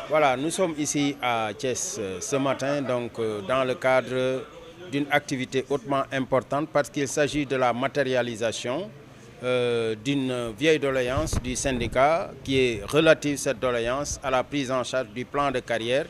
Voilà, nous sommes ici à Thiès ce matin, dans le cadre d'une activité hautement importante parce qu'il s'agit de la matérialisation d'une vieille doléance du syndicat qui est relative, cette doléance, à la prise en charge du plan de carrière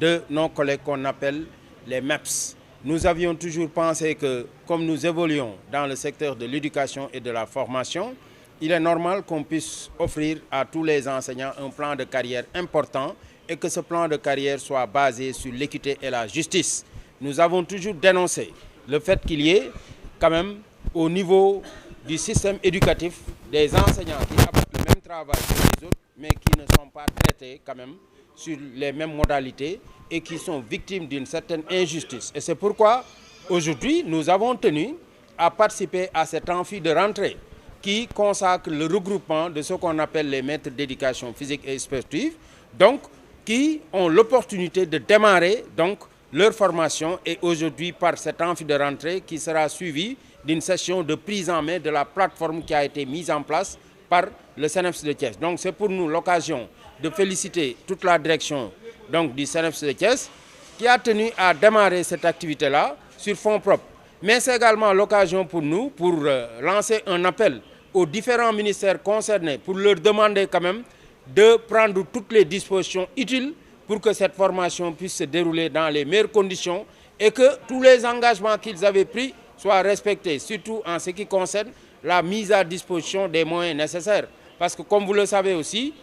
de nos collègues qu'on appelle les MEPS. Nous avions toujours pensé que, comme nous évoluons dans le secteur de l'éducation et de la formation, il est normal qu'on puisse offrir à tous les enseignants un plan de carrière important et que ce plan de carrière soit basé sur l'équité et la justice. Nous avons toujours dénoncé le fait qu'il y ait quand même au niveau du système éducatif des enseignants qui apportent le même travail que les autres mais qui ne sont pas traités quand même sur les mêmes modalités et qui sont victimes d'une certaine injustice. Et c'est pourquoi aujourd'hui nous avons tenu à participer à cet amphi de rentrée qui consacre le regroupement de ce qu'on appelle les maîtres d'éducation physique et sportive, donc qui ont l'opportunité de démarrer donc leur formation et aujourd'hui par cet amphi de rentrée qui sera suivi d'une session de prise en main de la plateforme qui a été mise en place par le CNEPS de Thiès. Donc c'est pour nous l'occasion de féliciter toute la direction donc, du CNEPS de Thiès qui a tenu à démarrer cette activité-là sur fonds propres. Mais c'est également l'occasion pour nous pour lancer un appel aux différents ministères concernés pour leur demander quand même de prendre toutes les dispositions utiles pour que cette formation puisse se dérouler dans les meilleures conditions et que tous les engagements qu'ils avaient pris soient respectés, surtout en ce qui concerne la mise à disposition des moyens nécessaires. Parce que comme vous le savez aussi,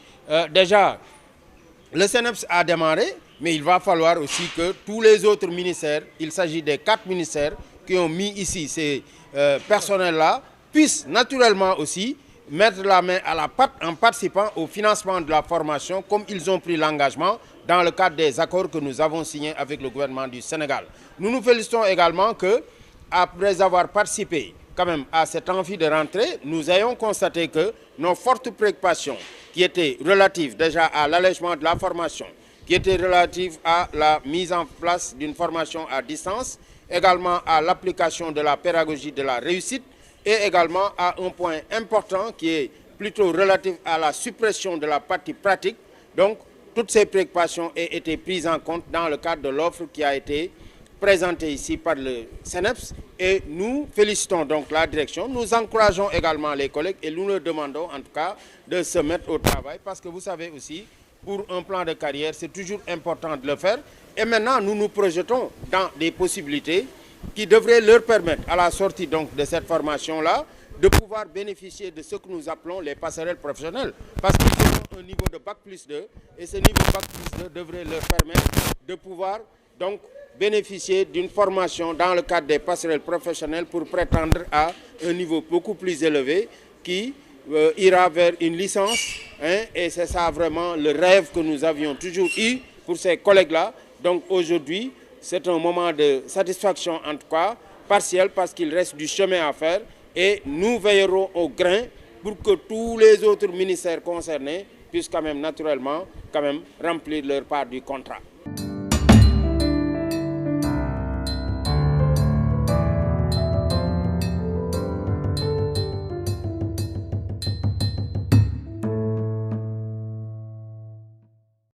déjà, le CNEPS a démarré, mais il va falloir aussi que tous les autres ministères, il s'agit des 4 ministères qui ont mis ici ces personnels-là, puissent naturellement aussi mettre la main à la pâte en participant au financement de la formation comme ils ont pris l'engagement dans le cadre des accords que nous avons signés avec le gouvernement du Sénégal. Nous nous félicitons également que, après avoir participé quand même à cet amphi de rentrée, nous ayons constaté que nos fortes préoccupations qui étaient relatives déjà à l'allègement de la formation, qui étaient relatives à la mise en place d'une formation à distance, également à l'application de la pédagogie de la réussite et également à un point important qui est plutôt relatif à la suppression de la partie pratique. Donc, toutes ces préoccupations ont été prises en compte dans le cadre de l'offre qui a été présentée ici par le CNEPS et nous félicitons donc la direction. Nous encourageons également les collègues et nous leur demandons en tout cas de se mettre au travail parce que vous savez aussi, pour un plan de carrière, c'est toujours important de le faire. Et maintenant, nous nous projetons dans des possibilités qui devraient leur permettre, à la sortie donc de cette formation-là, de pouvoir bénéficier de ce que nous appelons les passerelles professionnelles. Parce qu'ils ont un niveau de Bac plus 2 et ce niveau Bac plus 2 devrait leur permettre de pouvoir donc bénéficier d'une formation dans le cadre des passerelles professionnelles pour prétendre à un niveau beaucoup plus élevé qui ira vers une licence. Et c'est ça vraiment le rêve que nous avions toujours eu pour ces collègues-là. Donc aujourd'hui, c'est un moment de satisfaction en tout cas, partielle parce qu'il reste du chemin à faire et nous veillerons au grain pour que tous les autres ministères concernés puissent quand même naturellement remplir leur part du contrat.